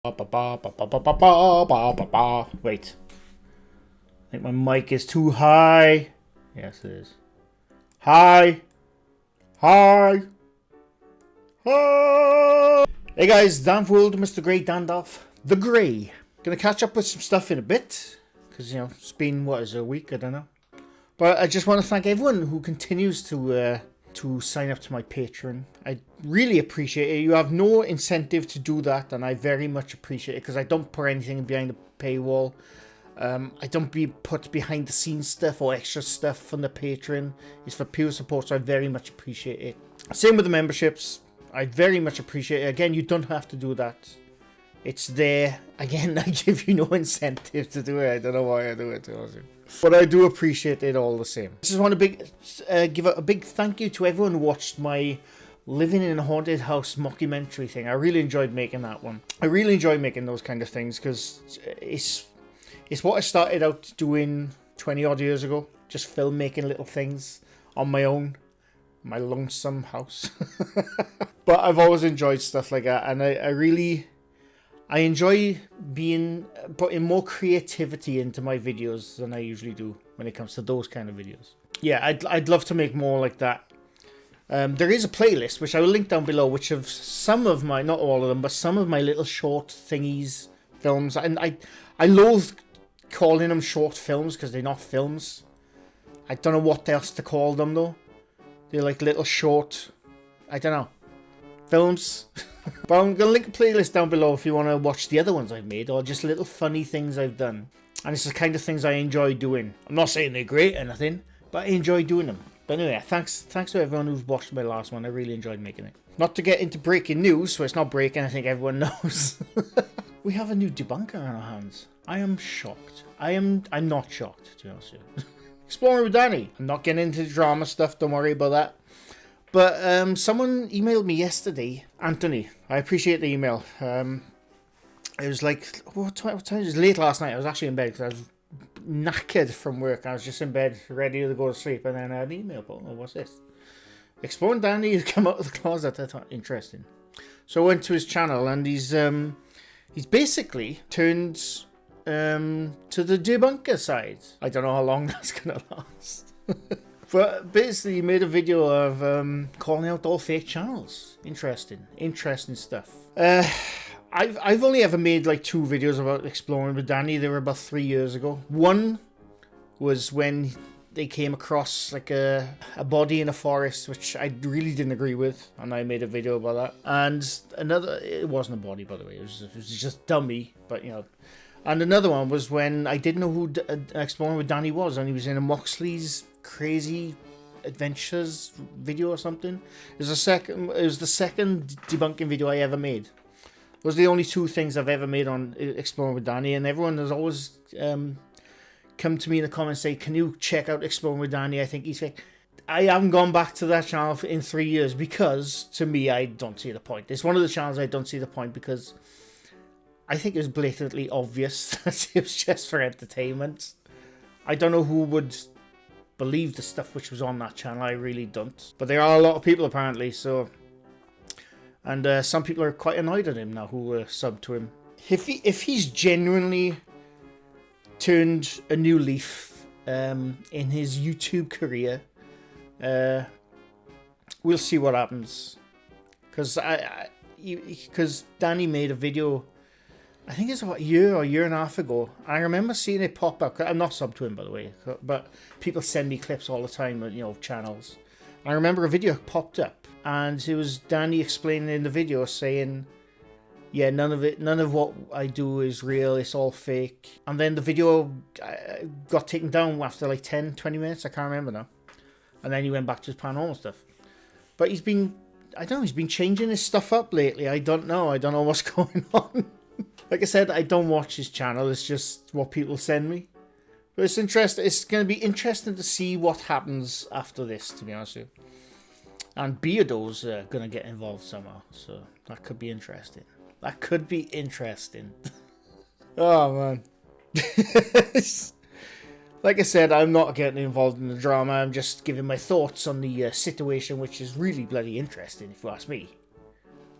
Wait. I think my mic is too high. Yes, it is. Hi. Hi. Hi. Hey guys, Dan World, Mr. Grey, Dandolph, the Grey. Gonna catch up with some stuff in a bit. Because, you know, it's been, what is it, a week? I don't know. But I just want to thank everyone who continues to sign up to my Patreon. I really appreciate it. You have no incentive to do that, and I very much appreciate it because I don't put anything behind the paywall. I don't put behind the scenes stuff or extra stuff from the Patreon. It's for pure support, so I very much appreciate it. Same with the memberships. I very much appreciate it. Again, you don't have to do that. It's there. Again, I give you no incentive to do it. I don't know why I do it, but I do appreciate it all the same. I just want to give a big thank you to everyone who watched my Living in a Haunted House mockumentary thing. I really enjoyed making that one. I really enjoy making those kind of things because it's what I started out doing 20 odd years ago. Just filmmaking little things on my own. My lonesome house. But I've always enjoyed stuff like that, and I enjoy putting more creativity into my videos than I usually do when it comes to those kind of videos. Yeah, I'd love to make more like that. There is a playlist, which I will link down below, which of some of my, not all of them, but some of my little short thingies, films. And I loathe calling them short films because they're not films. I don't know what else to call them, though. They're like little short, I don't know, films. But I'm going to link a playlist down below if you want to watch the other ones I've made, or just little funny things I've done. And it's the kind of things I enjoy doing. I'm not saying they're great or anything, but I enjoy doing them. But anyway, thanks to everyone who's watched my last one. I really enjoyed making it. Not to get into breaking news, so it's not breaking, I think everyone knows. We have a new debunker on our hands. I am shocked. I'm not shocked, to be honest with you. Exploring with Danny. I'm not getting into the drama stuff, don't worry about that. But someone emailed me yesterday, Anthony. I appreciate the email. It was like, what time? It was late last night. I was actually in bed because I was knackered from work. I was just in bed, ready to go to sleep, and then I had an email. Oh, what's this? Exploring Danny has come out of the closet. I thought, interesting. So I went to his channel, and he's basically turned to the debunker side. I don't know how long that's gonna last. But basically, he made a video of calling out all fake channels. Interesting stuff. I've only ever made like 2 videos about exploring with Danny. They were about 3 years ago. One was when they came across like a body in a forest, which I really didn't agree with, and I made a video about that. And another, it wasn't a body, by the way. It was just dummy, but you know. And another one was when I didn't know who Exploring with Danny was, and he was in a Moxley's Crazy Adventures video or something. It was the second debunking video I ever made. Those are the only 2 things I've ever made on Exploring with Danny, and everyone has always come to me in the comments and say, can you check out Exploring with Danny? I think he's fake. I haven't gone back to that channel in 3 years because, to me, I don't see the point. It's one of the channels I don't see the point because I think it was blatantly obvious that it was just for entertainment. I don't know who would believe the stuff which was on that channel. I really don't. But there are a lot of people apparently, so. And some people are quite annoyed at him now who sub to him. If he's genuinely turned a new leaf in his YouTube career, we'll see what happens. Because Danny made a video, I think it's about a year or a year and a half ago. I remember seeing it pop up. I'm not sub to him, by the way, but people send me clips all the time, you know, channels. I remember a video popped up, and it was Danny explaining in the video, saying, "Yeah, none of what I do is real. It's all fake." And then the video got taken down after like 10, 20 minutes. I can't remember now. And then he went back to his paranormal stuff. But he's been changing his stuff up lately. I don't know what's going on. Like I said, I don't watch his channel. It's just what people send me. But it's interesting. It's going to be interesting to see what happens after this, to be honest with you. And Beardo's going to get involved somehow. So that could be interesting. Oh, man. Like I said, I'm not getting involved in the drama. I'm just giving my thoughts on the situation, which is really bloody interesting, if you ask me.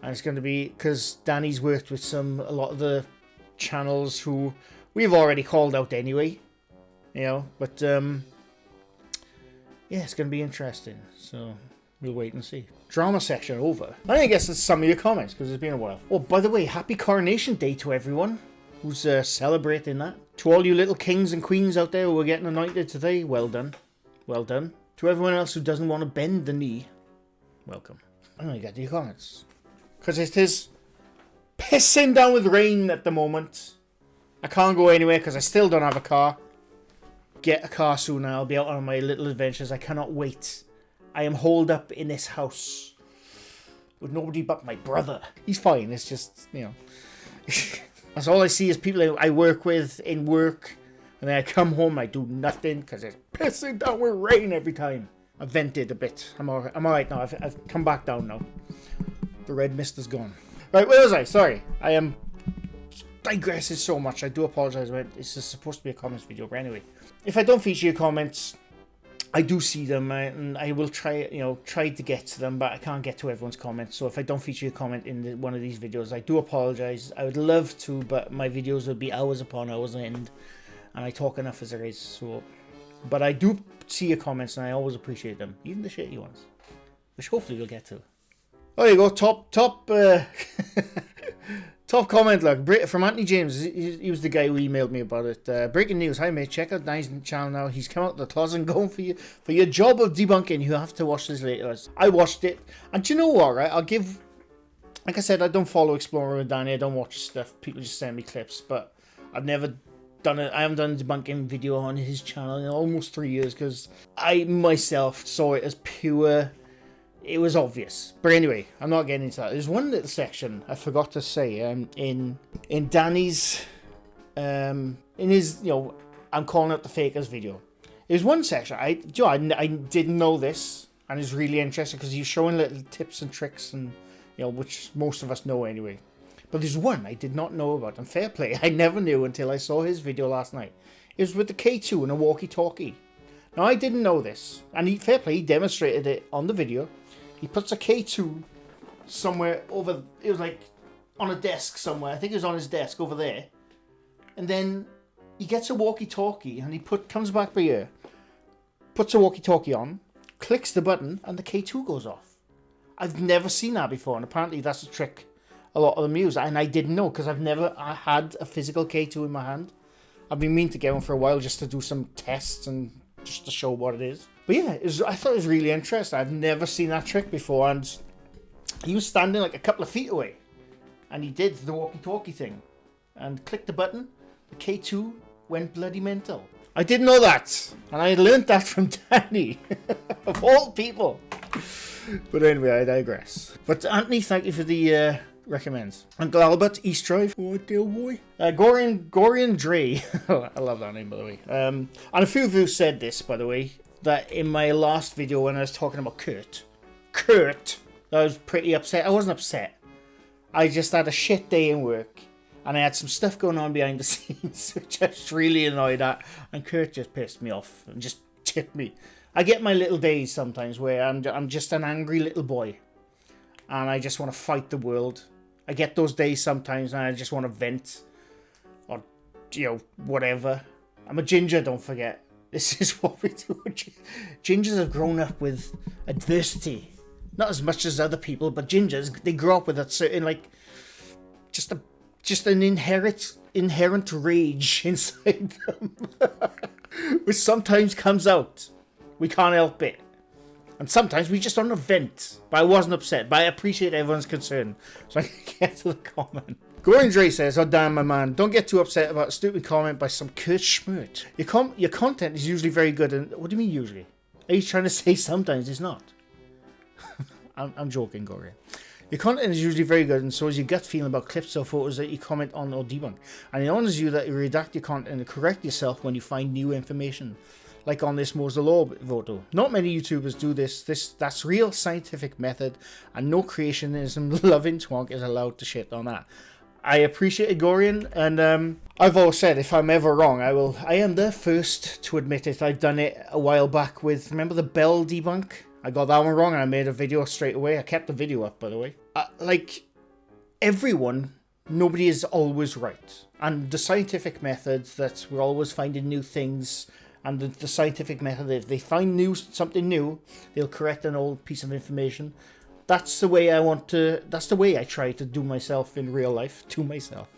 And it's going to be because Danny's worked with a lot of the channels who we've already called out anyway, you know. But yeah, it's going to be interesting. So we'll wait and see. Drama section over. I guess that's some of your comments because it's been a while. Oh, by the way, happy Coronation Day to everyone who's celebrating that. To all you little kings and queens out there who are getting anointed today, well done. Well done. To everyone else who doesn't want to bend the knee, welcome. I'm going to get to your comments. Because it is pissing down with rain at the moment. I can't go anywhere because I still don't have a car. Get a car soon and I'll be out on my little adventures. I cannot wait. I am holed up in this house with nobody but my brother. He's fine. It's just, you know. That's all I see is people I work with in work. And then I come home, I do nothing because it's pissing down with rain every time. I vented a bit. I'm alright now. I've come back down now. The red mist is gone. Right, where was I? Sorry. I am digressing so much. I do apologise. This is supposed to be a comments video, but anyway. If I don't feature your comments, I do see them, and I will try to get to them, but I can't get to everyone's comments. So if I don't feature your comment in one of these videos, I do apologise. I would love to, but my videos would be hours upon hours on end, and I talk enough as there is. So, but I do see your comments, and I always appreciate them, even the shitty ones, which hopefully we'll get to. Oh, there you go. Top top comment, look, from Anthony James. He was the guy who emailed me about it. Breaking news. Hi, mate. Check out Danny's channel now. He's come out of the closet and going for your job of debunking. You have to watch this later. I watched it. And do you know what, right? I'll give... Like I said, I don't follow Explorer with Danny. I don't watch stuff. People just send me clips. But I've never done it. I haven't done a debunking video on his channel in almost 3 years. Because I, myself, saw it as pure... It was obvious. But anyway, I'm not getting into that. There's one little section I forgot to say in Danny's in his, you know, I'm calling out the fakers video. There's one section I didn't know this, and it's really interesting because he's showing little tips and tricks, and you know, which most of us know anyway. But there's one I did not know about, and fair play, I never knew until I saw his video last night. It was with the K2 and a walkie-talkie. Now I didn't know this, and fair play, he demonstrated it on the video. He puts a K2 somewhere over, it was like on a desk somewhere. I think it was on his desk over there. And then he gets a walkie-talkie and he comes back by here, puts a walkie-talkie on, clicks the button, and the K2 goes off. I've never seen that before, and apparently that's a trick a lot of them use. And I didn't know because I've never had a physical K2 in my hand. I've been meaning to get one for a while just to do some tests and just to show what it is. But yeah, I thought it was really interesting. I've never seen that trick before, and he was standing like a couple of feet away, and he did the walkie-talkie thing, and clicked the button. The K2 went bloody mental. I didn't know that, and I learned that from Danny, of all people. But anyway, I digress. But Anthony, thank you for the recommends. Uncle Albert, East Drive. Oh, dear boy. Gorian Dre. I love that name, by the way. And a few of you said this, by the way, that in my last video when I was talking about Kurt, I was pretty upset. I wasn't upset. I just had a shit day in work, and I had some stuff going on behind the scenes, which I was really annoyed at, and Kurt just pissed me off and just tipped me. I get my little days sometimes where I'm just an angry little boy, and I just want to fight the world. I get those days sometimes, and I just want to vent, or, you know, whatever. I'm a ginger, don't forget. This is what we do. Gingers have grown up with adversity. Not as much as other people, but gingers, they grow up with that certain, like, just an inherent rage inside them. Which sometimes comes out. We can't help it. And sometimes we just want to vent. But I wasn't upset. But I appreciate everyone's concern. So I can get to the comment. Gordon Dre says, oh damn my man, don't get too upset about a stupid comment by some Kurt Schmidt. Your content is usually very good, and what do you mean usually? Are you trying to say sometimes it's not? I'm joking, Gordon. Your content is usually very good, and so is your gut feeling about clips or photos that you comment on or debunk. And it honors you that you redact your content and correct yourself when you find new information. Like on this Mo's the Law photo. Not many YouTubers do this. That's real scientific method, and no creationism loving twonk is allowed to shit on that. I appreciate it, Gorian, and I've always said if I'm ever wrong, I am the first to admit it. I've done it a while back with, remember the Bell debunk? I got that one wrong and I made a video straight away. I kept the video up, by the way. Like, everyone, nobody is always right. And the scientific methods that we're always finding new things, and the scientific method, if they find something new, they'll correct an old piece of information. That's the way that's the way I try to do myself in real life, to myself.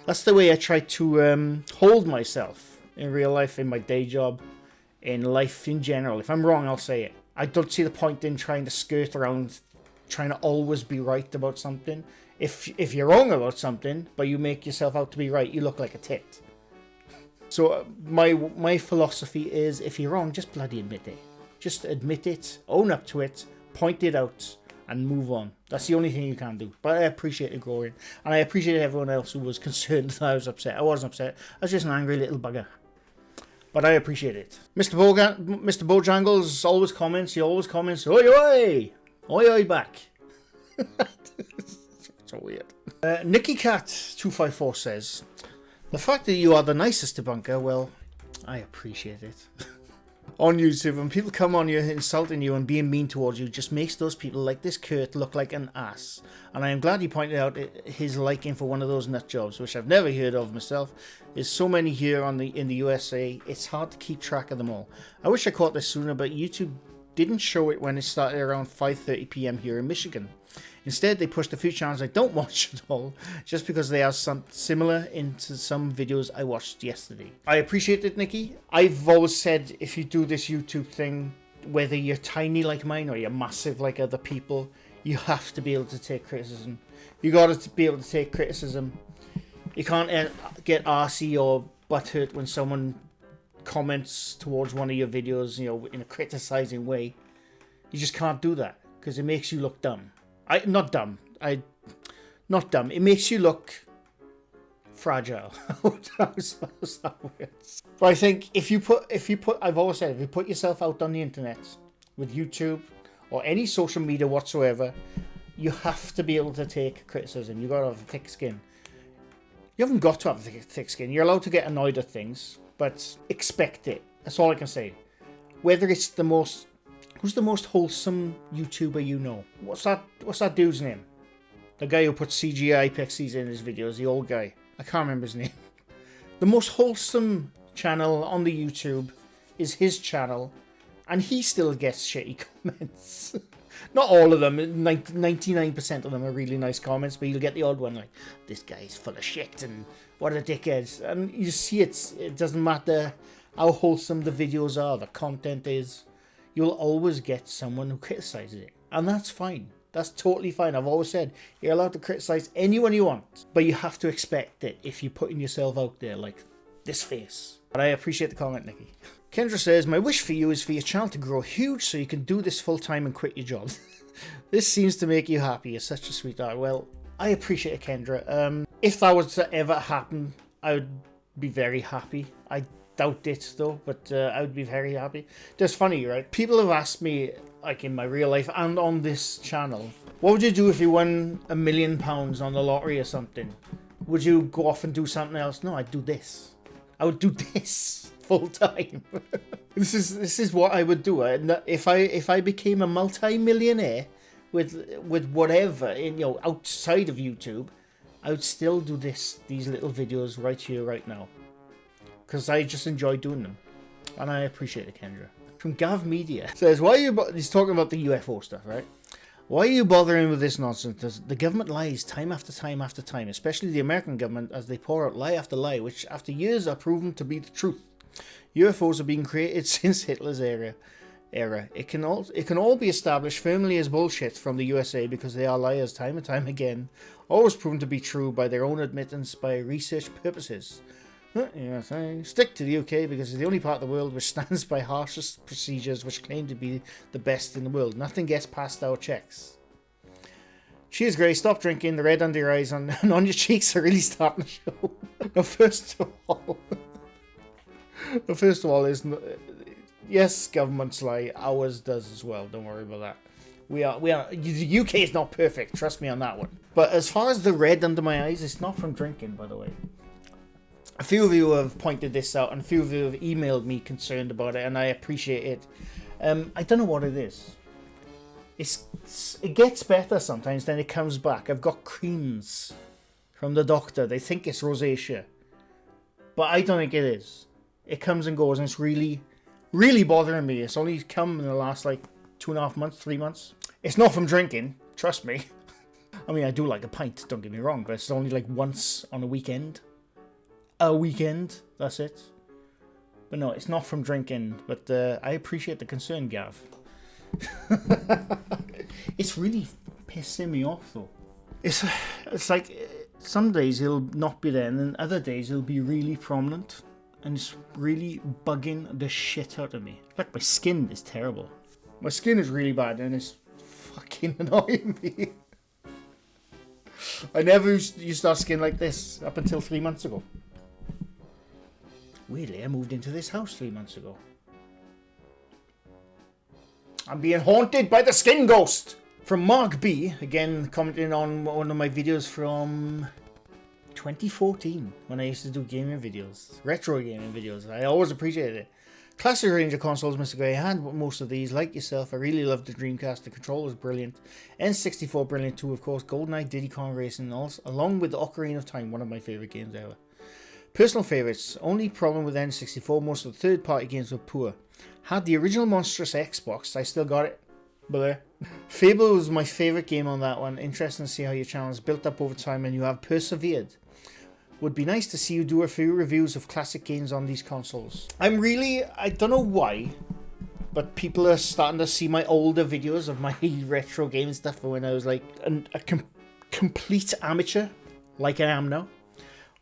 That's the way I try to hold myself in real life, in my day job, in life in general. If I'm wrong, I'll say it. I don't see the point in trying to skirt around, trying to always be right about something. If you're wrong about something, but you make yourself out to be right, you look like a tit. So my philosophy is, if you're wrong, just bloody admit it. Just admit it, own up to it, point it out, and move on. That's the only thing you can do. But I appreciate it growing, and I appreciate everyone else who was concerned that I was upset. I wasn't upset. I was just an angry little bugger. But I appreciate it. Mr. Bojangles always comments. He always comments, oi oi! Oi oi back. So weird. Nicky Cat 254 says, the fact that you are the nicest debunker, well, I appreciate it. On YouTube, when people come on you insulting you and being mean towards you, just makes those people like this Kurt look like an ass. And I am glad he pointed out his liking for one of those nut jobs, which I've never heard of myself. There's so many here in the USA, it's hard to keep track of them all. I wish I caught this sooner, but YouTube didn't show it when it started around 5:30 PM here in Michigan. Instead, they pushed a few channels I don't watch at all, just because they are some similar into some videos I watched yesterday. I appreciate it, Nikki. I've always said, if you do this YouTube thing, whether you're tiny like mine or you're massive like other people, you have to be able to take criticism. You got to be able to take criticism. You can't get arsey or butthurt when someone comments towards one of your videos, you know, in a criticizing way. You just can't do that, because it makes you look dumb. Not dumb. It makes you look fragile. But I think if you put, I've always said, if you put yourself out on the internet with YouTube or any social media whatsoever, you have to be able to take criticism. You got to have a thick skin. You haven't got to have a thick skin. You're allowed to get annoyed at things, but expect it. That's all I can say. Whether it's who's the most wholesome YouTuber you know? What's that dude's name? The guy who puts CGI pixies in his videos, the old guy. I can't remember his name. The most wholesome channel on the YouTube is his channel, and he still gets shitty comments. Not all of them, 99% of them are really nice comments, but you'll get the odd one like, this guy's full of shit and what a dickhead. And you see it doesn't matter how wholesome the videos are, the content is. You'll always get someone who criticizes it. And that's fine. That's totally fine. I've always said, you're allowed to criticize anyone you want. But you have to expect it if you're putting yourself out there like this face. But I appreciate the comment, Nikki. Kendra says, my wish for you is for your channel to grow huge so you can do this full time and quit your job. This seems to make you happy. You're such a sweetheart. Well, I appreciate it, Kendra. If that was to ever happen, I would be very happy. I doubt it though, but I would be very happy. That's funny, right? People have asked me, like in my real life and on this channel, what would you do if you won £1 million on the lottery or something? Would you go off and do something else? No, I'd do this. I would do this full time. This is what I would do. If I became a multi-millionaire with whatever outside of YouTube, I would still do these little videos right here, right now. Because I just enjoy doing them. And I appreciate it, Kendra. From Gav Media. Says, he's talking about the UFO stuff, right? Why are you bothering with this nonsense? The government lies time after time after time, especially the American government, as they pour out lie after lie, which after years are proven to be the truth. UFOs are being created since Hitler's era. It can all be established firmly as bullshit from the USA because they are liars time and time again, always proven to be true by their own admittance by research purposes. Stick to the UK because it's the only part of the world which stands by harshest procedures which claim to be the best in the world. Nothing gets past our checks. Cheers, Grey. Stop drinking. The red under your eyes and on your cheeks are really starting to show. Now, first of all, is yes, governments lie. Ours does as well. Don't worry about that. We are. The UK is not perfect. Trust me on that one. But as far as the red under my eyes, it's not from drinking, by the way. A few of you have pointed this out, and a few of you have emailed me concerned about it, and I appreciate it. I don't know what it is. it gets better sometimes, then it comes back. I've got creams from the doctor. They think it's rosacea, but I don't think it is. It comes and goes, and it's really, really bothering me. It's only come in the last like 2.5 months, 3 months. It's not from drinking, trust me. I mean, I do like a pint, don't get me wrong, but it's only like once on a weekend. A weekend, that's it. But no, it's not from drinking, but I appreciate the concern, Gav. It's really pissing me off, though. It's like some days it'll not be there, and then other days it'll be really prominent, and it's really bugging the shit out of me. Like, my skin is terrible. My skin is really bad, and it's fucking annoying me. I never used to have skin like this up until 3 months ago. Weirdly, I moved into this house 3 months ago. I'm being haunted by the skin ghost! From Mark B, again commenting on one of my videos from 2014, when I used to do gaming videos, retro gaming videos. I always appreciated it. Classic range of consoles, Mr. Grey. I had most of these, like yourself. I really loved the Dreamcast. The controller was brilliant. N64 brilliant too, of course. GoldenEye, Diddy Kong Racing, also, along with Ocarina of Time, one of my favourite games ever. Personal favourites. Only problem with N64, most of the third-party games were poor. Had the original monstrous Xbox. I still got it. But Fable was my favourite game on that one. Interesting to see how your channel has built up over time and you have persevered. Would be nice to see you do a few reviews of classic games on these consoles. I don't know why, but people are starting to see my older videos of my retro gaming stuff when I was like a complete amateur, like I am now.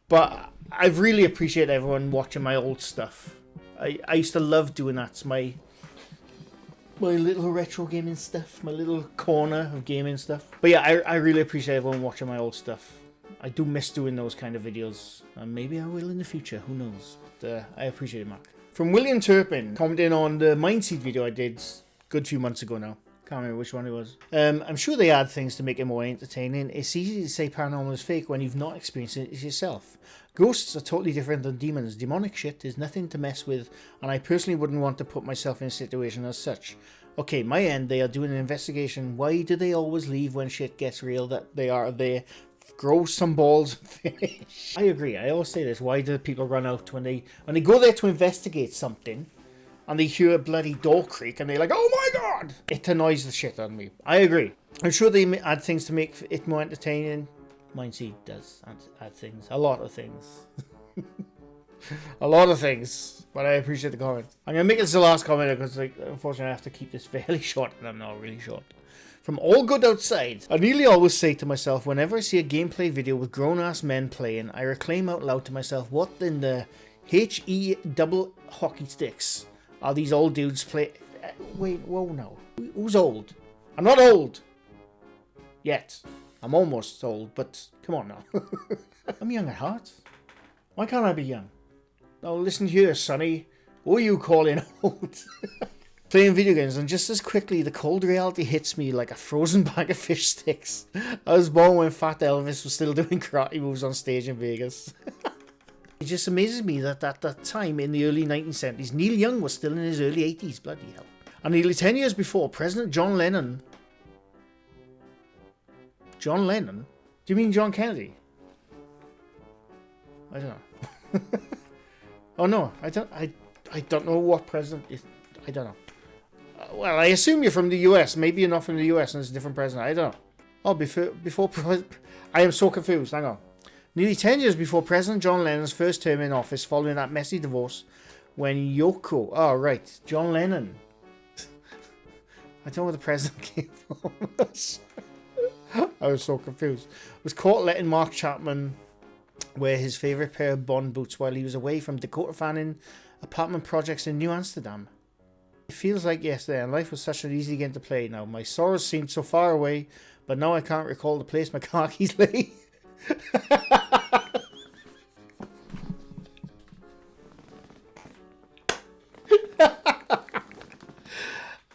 But I really appreciate everyone watching my old stuff. I used to love doing that. It's my little retro gaming stuff, my little corner of gaming stuff. But yeah, I really appreciate everyone watching my old stuff. I do miss doing those kind of videos, and maybe I will in the future, who knows. But I appreciate it, Mark. From William Turpin, commenting on the Mindseed video I did a good few months ago now. Can't remember which one it was. I'm sure they add things to make it more entertaining. It's easy to say paranormal is fake when you've not experienced it yourself. Ghosts are totally different than demons. Demonic shit is nothing to mess with, and I personally wouldn't want to put myself in a situation as such. Okay, my end, they are doing an investigation. Why do they always leave when shit gets real? That they are there. Grow some balls and finish. I agree. I always say this. Why do people run out when they go there to investigate something and they hear a bloody door creak and they're like, oh my god! It annoys the shit out of me. I agree. I'm sure they add things to make it more entertaining. Mindseed does add things. A lot of things. A lot of things. But I appreciate the comment. I'm going to make this the last comment because unfortunately I have to keep this fairly short, and I'm not really short. From All Good Outside. I nearly always say to myself, whenever I see a gameplay video with grown-ass men playing, I reclaim out loud to myself, what in the H-E double hockey sticks are these old dudes play... Wait, whoa, no. Who's old? I'm not old! Yet. I'm almost old, but come on now. I'm young at heart. Why can't I be young? Now listen here, sonny. Who are you calling old? Playing video games, and just as quickly the cold reality hits me like a frozen bag of fish sticks. I was born when Fat Elvis was still doing karate moves on stage in Vegas. It just amazes me that at that time in the early 1970s, Neil Young was still in his early 80s, bloody hell. And nearly 10 years before, President John Lennon... John Lennon? Do you mean John Kennedy? I don't know. Oh no, I don't know what president is... I don't know. Well, I assume you're from the US. Maybe you're not from the US and it's a different president. I don't know. Oh, before I am so confused. Hang on. Nearly 10 years before President John Lennon's first term in office following that messy divorce when Yoko... Oh, right. John Lennon. I don't know where the president came from. I was so confused. Was caught letting Mark Chapman wear his favourite pair of Bond boots while he was away from Dakota Fanning apartment projects in New Amsterdam. It feels like yesterday, and life was such an easy game to play now. My sorrows seemed so far away, but now I can't recall the place my car keys lay.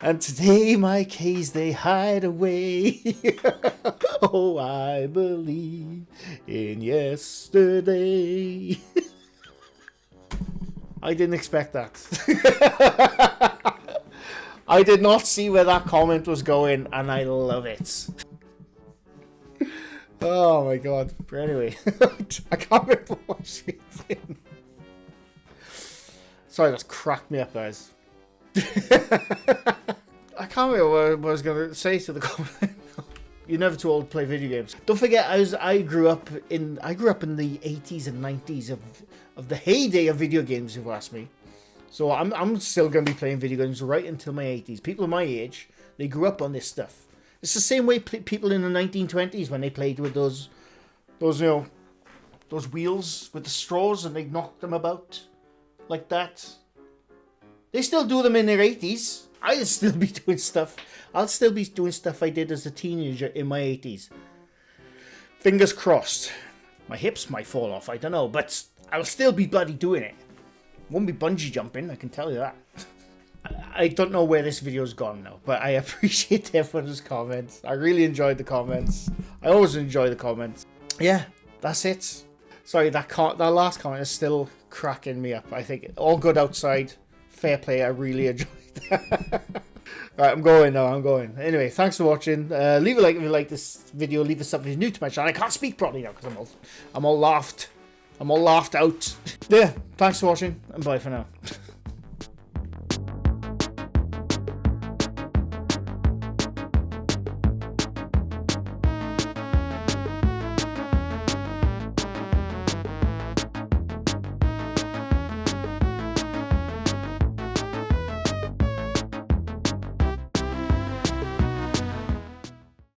And today my keys they hide away. Oh, I believe in yesterday. I didn't expect that. I did not see where that comment was going, and I love it. Oh my god. But anyway, I can't remember what she did. Sorry, that's cracked me up, guys. I can't remember what I was going to say to the comment. You're never too old to play video games. Don't forget, I grew up in the 80s and 90s of the heyday of video games, if you ask me. So I'm still going to be playing video games right until my 80s. People my age, they grew up on this stuff. It's the same way people in the 1920s when they played with those wheels with the straws and they knocked them about like that. They still do them in their 80s. I'll still be doing stuff. I'll still be doing stuff I did as a teenager in my 80s. Fingers crossed. My hips might fall off, I don't know, but I'll still be bloody doing it. Won't be bungee jumping, I can tell you that. I don't know where this video's gone now, but I appreciate everyone's comments. I really enjoyed the comments. I always enjoy the comments. Yeah, that's it. Sorry, that last comment is still cracking me up. I think all good outside. Fair play, I really enjoyed that. Alright, I'm going now, I'm going. Anyway, thanks for watching. Leave a like if you like this video. Leave a sub if you're new to my channel. I can't speak properly now because I'm all laughed. I'm all laughed out. Yeah, thanks for watching, and bye for now.